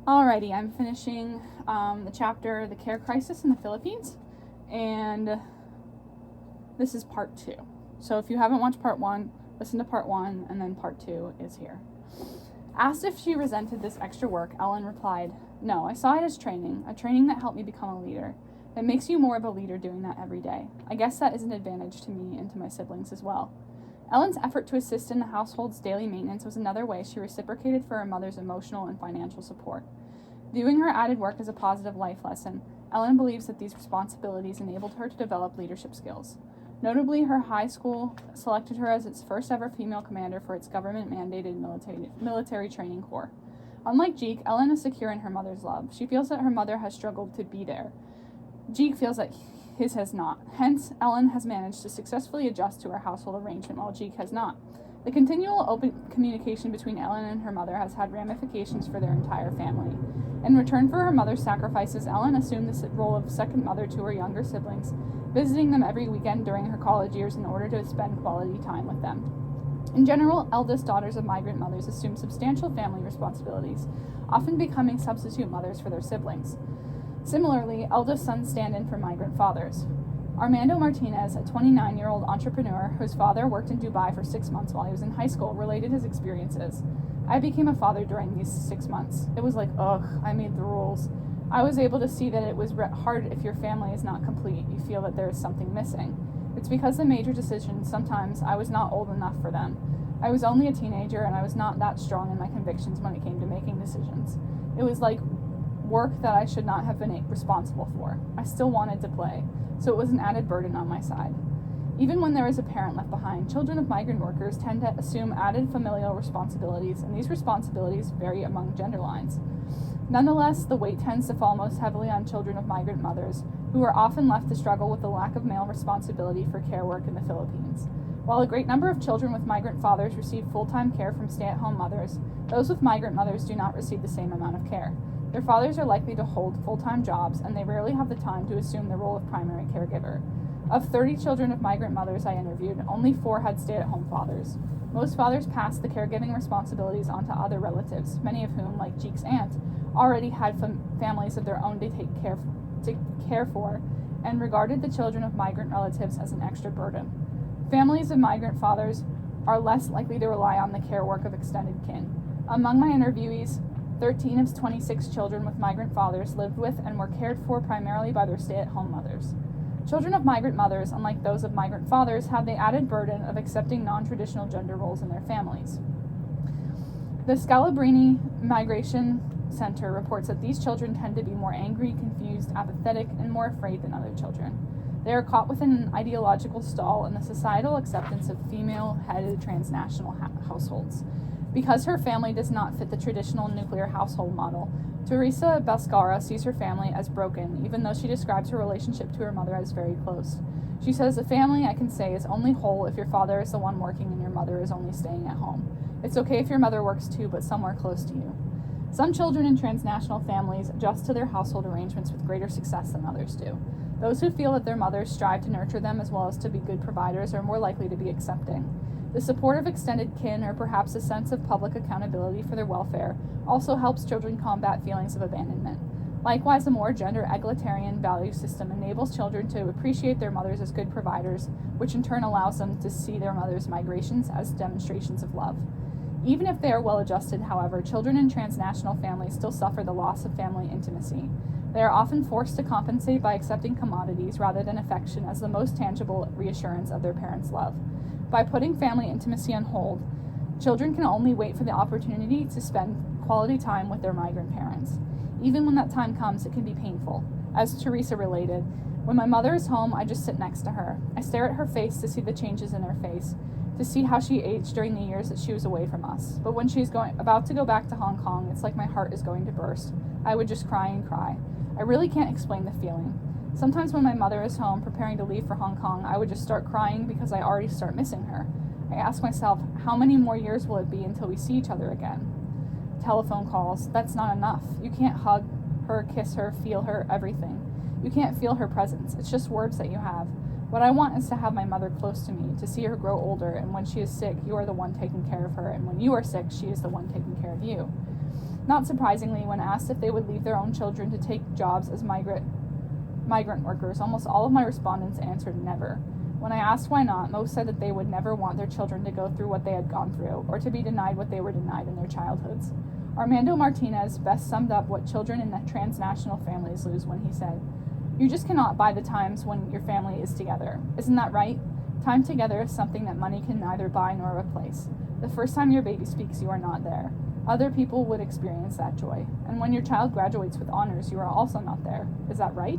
Alrighty, I'm finishing the chapter, The Care Crisis in the Philippines, and this is part 2. So if you haven't watched part 1, listen to part 1, and then part 2 is here. Asked if she resented this extra work, Ellen replied, "No, I saw it as training, a training that helped me become a leader. It makes you more of a leader doing that every day. I guess that is an advantage to me and to my siblings as well." Ellen's effort to assist in the household's daily maintenance was another way she reciprocated for her mother's emotional and financial support. Viewing her added work as a positive life lesson, Ellen believes that these responsibilities enabled her to develop leadership skills. Notably, her high school selected her as its first ever female commander for its government-mandated military training corps. Unlike Jeek, Ellen is secure in her mother's love. She feels that her mother has struggled to be there. Jeek feels that his has not. Hence, Ellen has managed to successfully adjust to her household arrangement while Jeek has not. The continual open communication between Ellen and her mother has had ramifications for their entire family. In return for her mother's sacrifices, Ellen assumed the role of second mother to her younger siblings, visiting them every weekend during her college years in order to spend quality time with them. In general, eldest daughters of migrant mothers assume substantial family responsibilities, often becoming substitute mothers for their siblings. Similarly, eldest sons stand in for migrant fathers. Armando Martinez, a 29-year-old entrepreneur whose father worked in Dubai for 6 months while he was in high school, related his experiences. "I became a father during these 6 months. It was like, ugh, I made the rules. I was able to see that it was hard if your family is not complete. You feel that there is something missing. It's because the major decisions, sometimes I was not old enough for them. I was only a teenager and I was not that strong in my convictions when it came to making decisions. It was like work that I should not have been responsible for. I still wanted to play, so it was an added burden on my side." Even when there is a parent left behind, children of migrant workers tend to assume added familial responsibilities, and these responsibilities vary among gender lines. Nonetheless, the weight tends to fall most heavily on children of migrant mothers, who are often left to struggle with the lack of male responsibility for care work in the Philippines. While a great number of children with migrant fathers receive full-time care from stay-at-home mothers, those with migrant mothers do not receive the same amount of care. Their fathers are likely to hold full-time jobs, and they rarely have the time to assume the role of primary caregiver. Of 30 children of migrant mothers I interviewed, only 4 had stay-at-home fathers. Most fathers passed the caregiving responsibilities on to other relatives, many of whom, like Jeek's aunt, already had families of their own to care for, and regarded the children of migrant relatives as an extra burden. Families of migrant fathers are less likely to rely on the care work of extended kin. Among my interviewees, 13 of 26 children with migrant fathers lived with and were cared for primarily by their stay-at-home mothers. Children of migrant mothers, unlike those of migrant fathers, have the added burden of accepting non-traditional gender roles in their families. The Scalabrini Migration Center reports that these children tend to be more angry, confused, apathetic, and more afraid than other children. They are caught within an ideological stall in the societal acceptance of female-headed transnational households. Because her family does not fit the traditional nuclear household model, Teresa Bascara sees her family as broken, even though she describes her relationship to her mother as very close. She says, "A family, I can say, is only whole if your father is the one working and your mother is only staying at home. It's okay if your mother works too, but somewhere close to you." Some children in transnational families adjust to their household arrangements with greater success than others do. Those who feel that their mothers strive to nurture them as well as to be good providers are more likely to be accepting. The support of extended kin, or perhaps a sense of public accountability for their welfare, also helps children combat feelings of abandonment. Likewise, a more gender-egalitarian value system enables children to appreciate their mothers as good providers, which in turn allows them to see their mothers' migrations as demonstrations of love. Even if they are well-adjusted, however, children in transnational families still suffer the loss of family intimacy. They are often forced to compensate by accepting commodities rather than affection as the most tangible reassurance of their parents' love. By putting family intimacy on hold, children can only wait for the opportunity to spend quality time with their migrant parents. Even when that time comes, it can be painful. As Teresa related, "When my mother is home, I just sit next to her. I stare at her face to see the changes in her face, to see how she aged during the years that she was away from us. But when she's about to go back to Hong Kong, it's like my heart is going to burst. I would just cry and cry. I really can't explain the feeling. Sometimes when my mother is home preparing to leave for Hong Kong, I would just start crying because I already start missing her. I ask myself, how many more years will it be until we see each other again? Telephone calls, that's not enough. You can't hug her, kiss her, feel her, everything. You can't feel her presence. It's just words that you have. What I want is to have my mother close to me, to see her grow older, and when she is sick, you are the one taking care of her, and when you are sick, she is the one taking care of you." Not surprisingly, when asked if they would leave their own children to take jobs as migrant workers, almost all of my respondents answered never. When I asked why not, most said that they would never want their children to go through what they had gone through, or to be denied what they were denied in their childhoods. Armando Martinez best summed up what children in transnational families lose when he said, "You just cannot buy the times when your family is together. Isn't that right? Time together is something that money can neither buy nor replace. The first time your baby speaks, you are not there. Other people would experience that joy. And when your child graduates with honors, you are also not there. Is that right?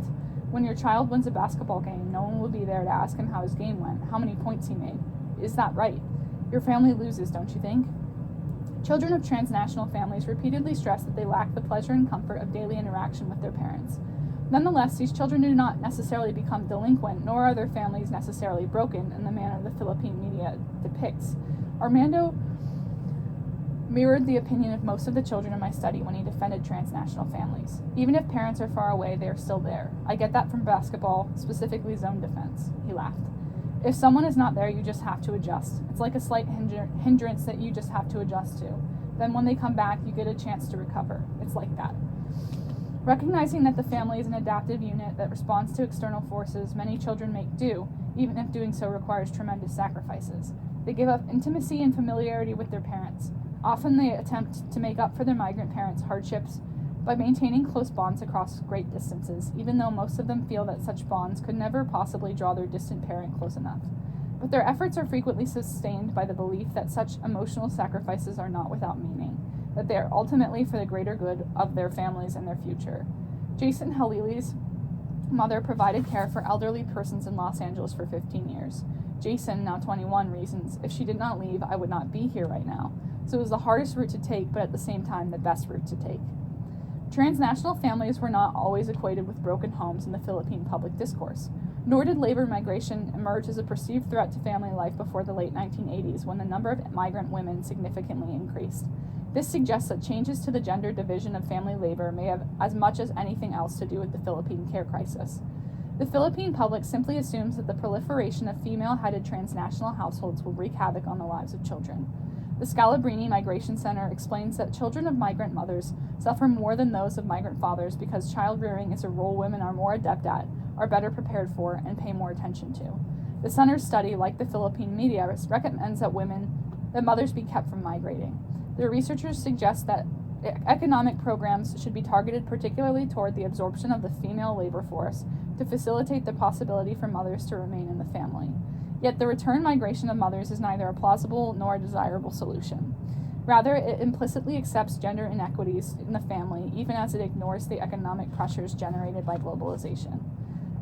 When your child wins a basketball game, no one will be there to ask him how his game went, how many points he made. Is that right? Your family loses, don't you think?" Children of transnational families repeatedly stress that they lack the pleasure and comfort of daily interaction with their parents. Nonetheless, these children do not necessarily become delinquent, nor are their families necessarily broken in the manner the Philippine media depicts. Armando mirrored the opinion of most of the children in my study when he defended transnational families. Even if parents are far away, they are still there. I get that from basketball, specifically zone defense. He laughed. If someone is not there, you just have to adjust. It's like a slight hindrance that you just have to adjust to. Then when they come back, you get a chance to recover. It's like that. Recognizing that the family is an adaptive unit that responds to external forces, many children make do, even if doing so requires tremendous sacrifices. They give up intimacy and familiarity with their parents. Often they attempt to make up for their migrant parents' hardships by maintaining close bonds across great distances, even though most of them feel that such bonds could never possibly draw their distant parent close enough. But their efforts are frequently sustained by the belief that such emotional sacrifices are not without meaning, that they are ultimately for the greater good of their families and their future. Jason Halili's mother provided care for elderly persons in Los Angeles for 15 years. Jason, now 21, reasons, "If she did not leave, I would not be here right now." So it was the hardest route to take, but at the same time, the best route to take. Transnational families were not always equated with broken homes in the Philippine public discourse, nor did labor migration emerge as a perceived threat to family life before the late 1980s, when the number of migrant women significantly increased. This suggests that changes to the gender division of family labor may have as much as anything else to do with the Philippine care crisis. The Philippine public simply assumes that the proliferation of female-headed transnational households will wreak havoc on the lives of children. The Scalabrini Migration Center explains that children of migrant mothers suffer more than those of migrant fathers because child rearing is a role women are more adept at, are better prepared for, and pay more attention to. The center's study, like the Philippine media, recommends that mothers be kept from migrating. The researchers suggest that economic programs should be targeted particularly toward the absorption of the female labor force to facilitate the possibility for mothers to remain in the family. Yet the return migration of mothers is neither a plausible nor a desirable solution. Rather, it implicitly accepts gender inequities in the family, even as it ignores the economic pressures generated by globalization.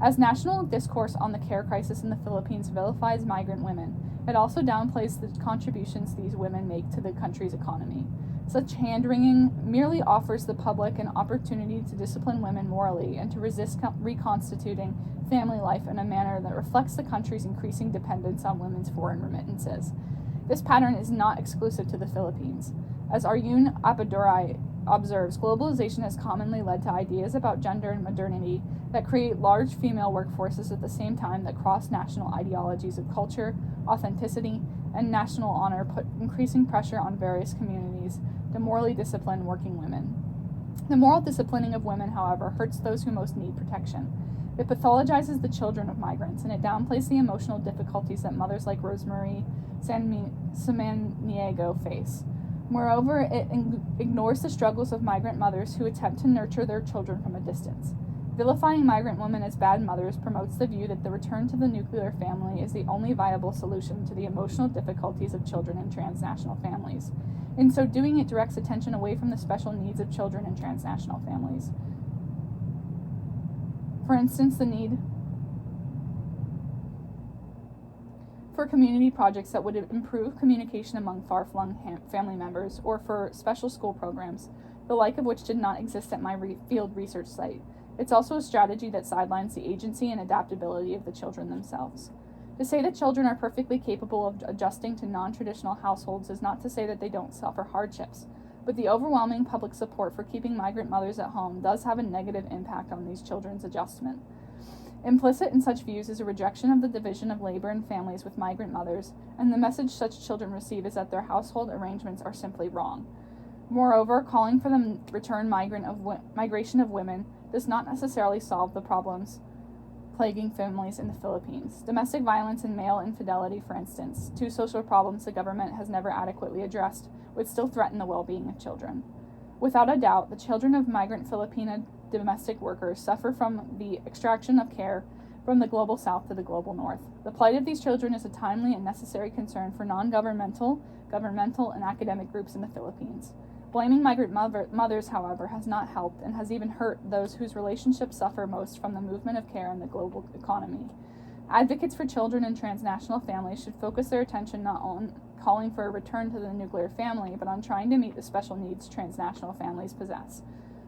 As national discourse on the care crisis in the Philippines vilifies migrant women, it also downplays the contributions these women make to the country's economy. Such hand-wringing merely offers the public an opportunity to discipline women morally and to resist reconstituting family life in a manner that reflects the country's increasing dependence on women's foreign remittances. This pattern is not exclusive to the Philippines. As Aryun Apadurai observes, globalization has commonly led to ideas about gender and modernity that create large female workforces at the same time that cross-national ideologies of culture, authenticity, and national honor put increasing pressure on various communities to morally discipline working women. The moral disciplining of women, however, hurts those who most need protection. It pathologizes the children of migrants, and it downplays the emotional difficulties that mothers like Rosemarie Samaniego face. Moreover, it ignores the struggles of migrant mothers who attempt to nurture their children from a distance. Vilifying migrant women as bad mothers promotes the view that the return to the nuclear family is the only viable solution to the emotional difficulties of children in transnational families. In so doing, it directs attention away from the special needs of children in transnational families. For instance, the need for community projects that would improve communication among far-flung family members, or for special school programs, the like of which did not exist at my field research site. It's also a strategy that sidelines the agency and adaptability of the children themselves. To say that children are perfectly capable of adjusting to non-traditional households is not to say that they don't suffer hardships, but the overwhelming public support for keeping migrant mothers at home does have a negative impact on these children's adjustment. Implicit in such views is a rejection of the division of labor and families with migrant mothers, and the message such children receive is that their household arrangements are simply wrong. Moreover, calling for the return migration of women does not necessarily solve the problems plaguing families in the Philippines. Domestic violence and male infidelity, for instance, two social problems the government has never adequately addressed, would still threaten the well-being of children. Without a doubt, the children of migrant Filipino domestic workers suffer from the extraction of care from the global south to the global north. The plight of these children is a timely and necessary concern for non-governmental, governmental, and academic groups in the Philippines. Blaming migrant mothers, however, has not helped and has even hurt those whose relationships suffer most from the movement of care in the global economy. Advocates for children and transnational families should focus their attention not on calling for a return to the nuclear family, but on trying to meet the special needs transnational families possess.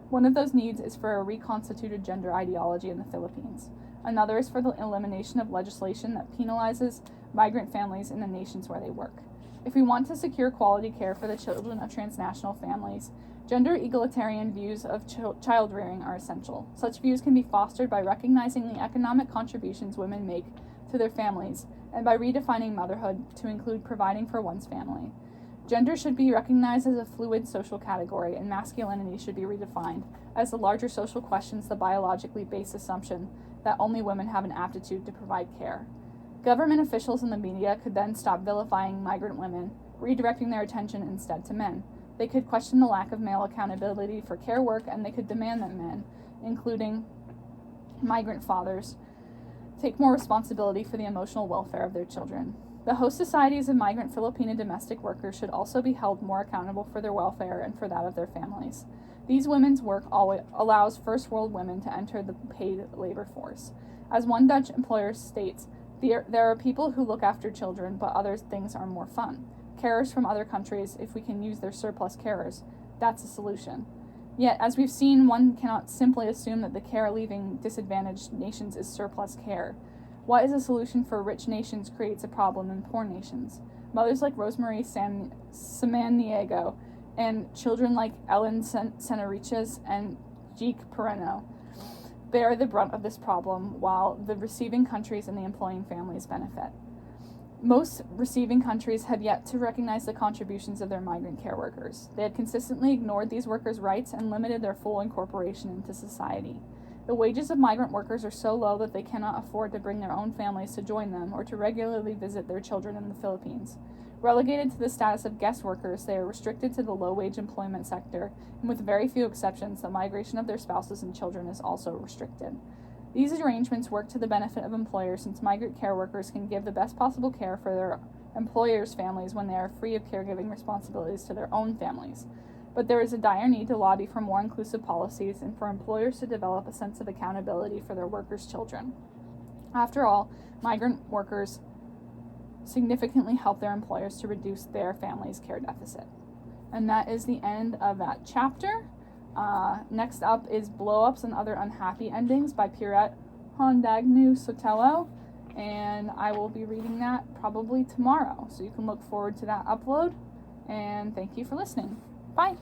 One of those needs is for a reconstituted gender ideology in the Philippines. Another is for the elimination of legislation that penalizes migrant families in the nations where they work. If we want to secure quality care for the children of transnational families, gender egalitarian views of child rearing are essential. Such views can be fostered by recognizing the economic contributions women make to their families and by redefining motherhood to include providing for one's family. Gender should be recognized as a fluid social category, and masculinity should be redefined as the larger social questions the biologically based assumption that only women have an aptitude to provide care. Government officials and the media could then stop vilifying migrant women, redirecting their attention instead to men. They could question the lack of male accountability for care work, and they could demand that men, including migrant fathers, take more responsibility for the emotional welfare of their children. The host societies of migrant Filipino domestic workers should also be held more accountable for their welfare and for that of their families. These women's work allows first world women to enter the paid labor force. As one Dutch employer states, there are people who look after children, but other things are more fun. Carers from other countries, if we can use their surplus carers, that's a solution. Yet, as we've seen, one cannot simply assume that the care leaving disadvantaged nations is surplus care. What is a solution for rich nations creates a problem in poor nations. Mothers like Rosemary Samaniego and children like Ellen Senoriches and Jeek Pereno bear the brunt of this problem, while the receiving countries and the employing families benefit. Most receiving countries had yet to recognize the contributions of their migrant care workers. They had consistently ignored these workers' rights and limited their full incorporation into society. The wages of migrant workers are so low that they cannot afford to bring their own families to join them or to regularly visit their children in the Philippines. Relegated to the status of guest workers, they are restricted to the low-wage employment sector, and with very few exceptions, the migration of their spouses and children is also restricted. These arrangements work to the benefit of employers, since migrant care workers can give the best possible care for their employers' families when they are free of caregiving responsibilities to their own families. But there is a dire need to lobby for more inclusive policies and for employers to develop a sense of accountability for their workers' children. After all, migrant workers significantly help their employers to reduce their family's care deficit. And that is the end of that chapter. Next up is Blow-Ups and Other Unhappy Endings by Pierrette Hondagnu Sotelo, and I will be reading that probably tomorrow, so you can look forward to that upload, and thank you for listening. Bye!